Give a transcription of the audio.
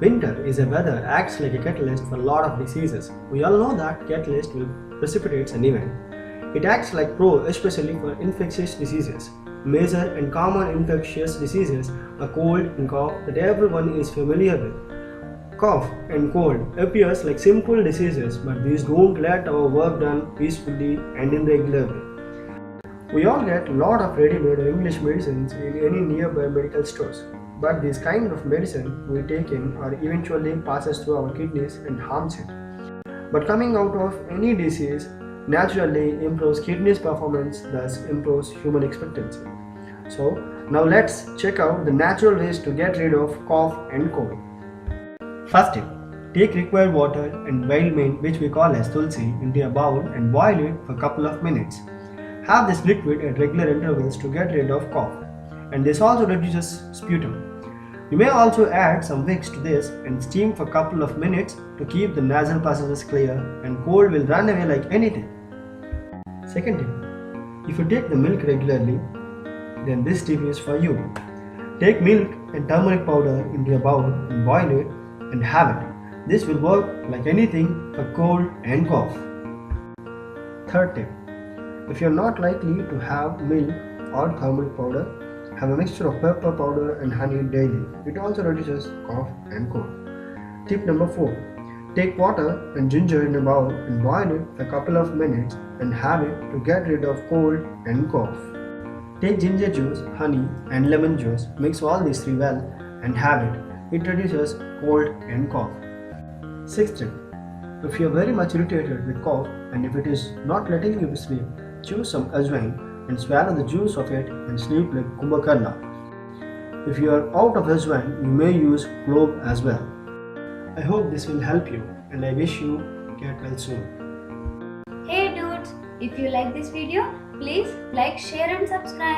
Winter is a weather acts like a catalyst for a lot of diseases. We all know that catalyst will precipitate an event. It acts like especially for infectious diseases. Major and common infectious diseases are cold and cough that everyone is familiar with. Cough and cold appears like simple diseases, but these don't let our work done peacefully and in regular way. We all get a lot of ready-made English medicines in any nearby medical stores, but this kind of medicine we take in or eventually passes through our kidneys and harms it. But coming out of any disease naturally improves kidneys performance, thus improves human expectancy. So now let's check out the natural ways to get rid of cough and cold. First tip, take required water and wild mint, which we call as tulsi, into a bowl and boil it for a couple of minutes. Have this liquid at regular intervals to get rid of cough, and this also reduces sputum. You may also add some Vicks to this and steam for a couple of minutes to keep the nasal passages clear, and cold will run away like anything. Second tip, if you take the milk regularly, then this tip is for you. Take milk and turmeric powder into a bowl and boil it and have it. This will work like anything for cold and cough. Third tip, if you are not likely to have milk or turmeric powder, have a mixture of pepper powder and honey daily. It also reduces cough and cold. Tip number 4. Take water and ginger in a bowl and boil it for a couple of minutes and have it to get rid of cold and cough. Take ginger juice, honey and lemon juice, mix all these three well and have it. It reduces cold and cough. Sixth tip. If you are very much irritated with cough and if it is not letting you sleep, choose some ajwain and swallow the juice of it and sleep like Kumbhakarna. If you are out of ajwain, you may use clove as well. I hope this will help you and I wish you get well soon. Hey dudes, if you like this video, please like, share and subscribe.